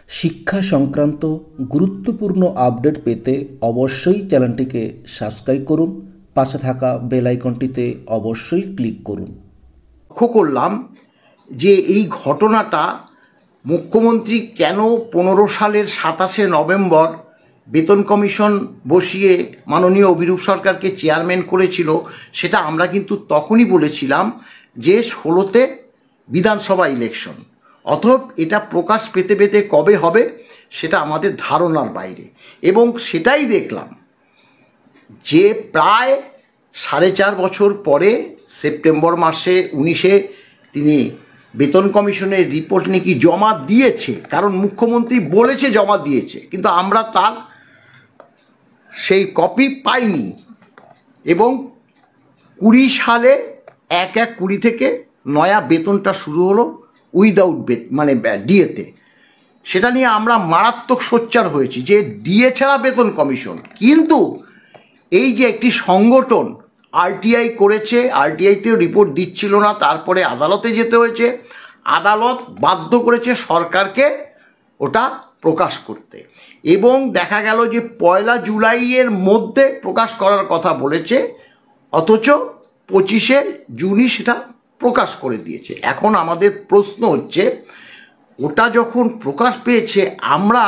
শিক্ষা সংক্রান্ত গুরুত্বপূর্ণ আপডেট পেতে অবশ্যই চ্যানেলটিকে সাবস্ক্রাইব করুন, পাশে থাকা বেল আইকনটিতে অবশ্যই ক্লিক করুন। লক্ষ্য করলাম যে এই ঘটনাটা মুখ্যমন্ত্রী কেন 15 সালের 27শে নভেম্বর বেতন কমিশন বসিয়ে মাননীয় অভিরূপ সরকারকে চেয়ারম্যান করেছিল, সেটা আমরা কিন্তু তখনই বলেছিলাম যে 16তে বিধানসভা ইলেকশন, অতএব এটা প্রকাশ পেতে পেতে কবে হবে সেটা আমাদের ধারণার বাইরে। এবং সেটাই দেখলাম যে প্রায় 4.5 বছর পরে সেপ্টেম্বর মাসে 19-এ তিনি বেতন কমিশনের রিপোর্ট নাকি জমা দিয়েছে, কারণ মুখ্যমন্ত্রী বলেছে জমা দিয়েছে, কিন্তু আমরা তার সেই কপি পাইনি। এবং 20 সালে 1/1/20 থেকে নয়া বেতনটা শুরু হলো উইদাউট ডিএতে। সেটা নিয়ে আমরা মারাত্মক সোচ্চার হয়েছি যে ডিএ ছাড়া বেতন কমিশন। কিন্তু এই যে একটি সংগঠন আরটিআই করেছে, আরটিআইতেও রিপোর্ট দিচ্ছিল না, তারপরে আদালতে যেতে হয়েছে, আদালত বাধ্য করেছে সরকারকে ওটা প্রকাশ করতে, এবং দেখা গেল যে 1 জুলাইয়ের মধ্যে প্রকাশ করার কথা বলেছে, অথচ 25শে জুনই সেটা প্রকাশ করে দিয়েছে। এখন আমাদের প্রশ্ন হচ্ছে, ওটা যখন প্রকাশ পেয়েছে আমরা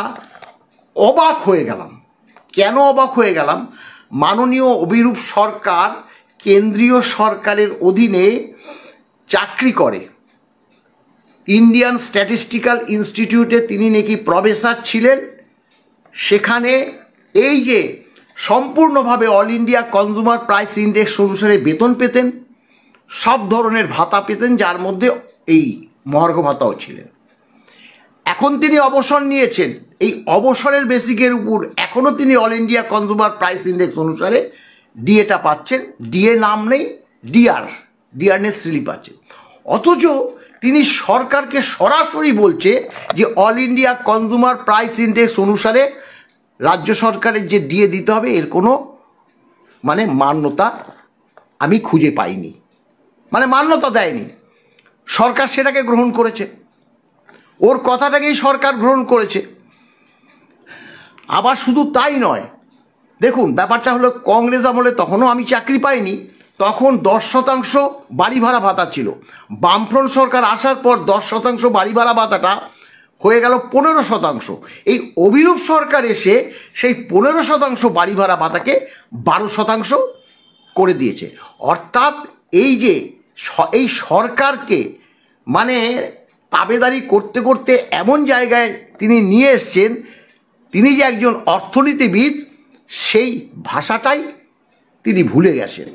অবাক হয়ে গেলাম। কেন অবাক হয়ে গেলাম? মাননীয় অভিরূপ সরকার কেন্দ্রীয় সরকারের অধীনে চাকরি করে, ইন্ডিয়ান স্ট্যাটিস্টিক্যাল ইনস্টিটিউটে তিনি নাকি প্রফেসর ছিলেন। সেখানে এই যে সম্পূর্ণভাবে all India consumer price index অনুসারে বেতন পেতেন, সব ধরনের ভাতা পেতেন, যার মধ্যে এই মহার্ঘ ভাতাও ছিলেন। এখন তিনি অবসর নিয়েছেন, এই অবসরের বেসিকের উপর এখনও তিনি all India consumer price index অনুসারে ডিএটা পাচ্ছেন। ডিএ নাম নেই, ডিয়ারনেস স্লিপ পাচ্ছেন। অথচ তিনি সরকারকে সরাসরি বলছে যে all India consumer price index অনুসারে রাজ্য সরকারের যে ডিএ দিতে হবে, এর কোনো মান্যতা আমি খুঁজে পাইনি, মান্যতা দেয়নি। সরকার সেটাকে গ্রহণ করেছে, ওর কথাটাকেই সরকার গ্রহণ করেছে। আবার শুধু তাই নয়, দেখুন ব্যাপারটা হলো কংগ্রেস আমলে তখনও আমি চাকরি পাইনি, তখন 10% বাড়ি ভাড়া ভাতা ছিল। বামফ্রন্ট সরকার আসার পর 10% বাড়ি ভাড়া ভাতাটা হয়ে গেল 15%। এই অভিরূপ সরকার এসে সেই 15% বাড়ি ভাড়া ভাতাকে 12% করে দিয়েছে। অর্থাৎ এই যে এই সরকারকে তাবেদারি করতে করতে এমন জায়গায় তিনি নিয়ে এসছেন, তিনি যে একজন অর্থনীতিবিদ সেই ভাষাটাই তিনি ভুলে গেছেন।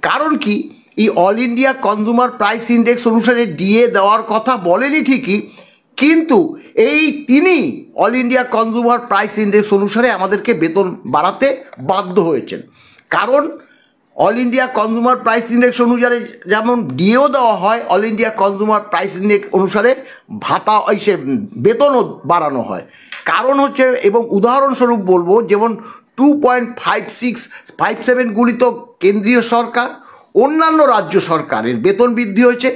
কারণ কি, এই all India consumer price index অনুসারে ডিএ দেওয়ার কথা বলেনি ঠিকই, কিন্তু এই তিনি all India consumer price index অনুসারে আমাদেরকে বেতন বাড়াতে বাধ্য হয়েছেন। কারণ all India consumer price index অনুসারে যেমন ডিএও দেওয়া হয়, all India consumer price index অনুসারে ভাতা বেতনও বাড়ানো হয়। কারণ হচ্ছে, এবং উদাহরণস্বরূপ বলবো, যেমন 2.5657 গুণিত কেন্দ্রীয় সরকার, অন্যান্য রাজ্য সরকারের বেতন বৃদ্ধি হয়েছে,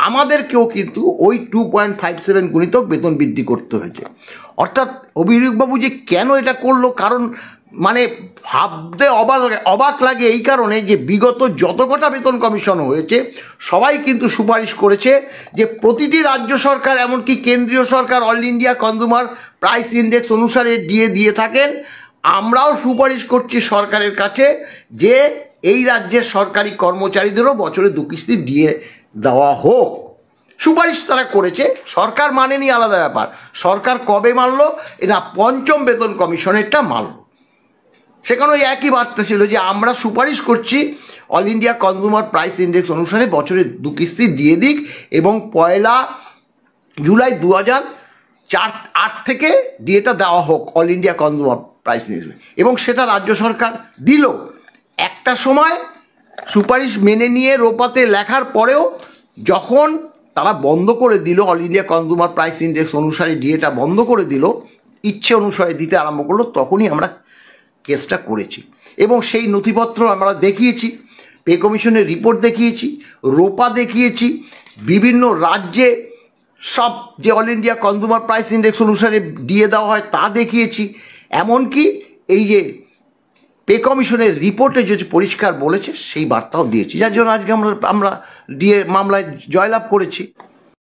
আমাদেরকেও কিন্তু ওই 2.57 গুণিতক বেতন বৃদ্ধি করতে হয়েছে। অর্থাৎ অভিরূপবাবু যে কেন এটা করলো, কারণ ভাবতে অবাক লাগে এই কারণে যে বিগত যত কটা বেতন কমিশন হয়েছে সবাই কিন্তু সুপারিশ করেছে যে প্রতিটি রাজ্য সরকার, এমনকি কেন্দ্রীয় সরকার all India consumer price index অনুসারে ডিএ দিয়ে থাকেন। আমরাও সুপারিশ করছি সরকারের কাছে যে এই রাজ্যের সরকারি কর্মচারীদেরও বছরে 2 কিস্তি ডিএ দেওয়া হোক। সুপারিশ তারা করেছে, সরকার মানেনি আলাদা ব্যাপার। সরকার কবে মানলো? এটা 5ম বেতন কমিশনেরটা মানল। সেখানে ওই একই বার্তা ছিল যে আমরা সুপারিশ করছি all India consumer price index অনুসারে বছরে 2 কিস্তি দিয়ে দিক, এবং 1 জুলাই 2008 থেকে ডিএটা দেওয়া হোক all India consumer price index. এবং সেটা রাজ্য সরকার দিল। একটা সময় সুপারিশ মেনে নিয়ে রোপাতে লেখার পরেও যখন তারা বন্ধ করে দিল, all India consumer price index অনুসারে ডিএটা বন্ধ করে দিল, ইচ্ছে অনুসারে দিতে আরম্ভ করলো, তখনই আমরা কেসটা করেছি। এবং সেই নথিপত্র আমরা দেখিয়েছি, পে কমিশনের রিপোর্ট দেখিয়েছি, রোপা দেখিয়েছি, বিভিন্ন রাজ্যে সব যে all India consumer price index অনুসারে দিয়ে দেওয়া হয় তা দেখিয়েছি। এমনকি এই যে পে কমিশনের রিপোর্টে যে পরিষ্কার বলেছে সেই বার্তাও দিয়েছি, যার জন্য আজকে আমরা মামলায় জয়লাভ করেছি।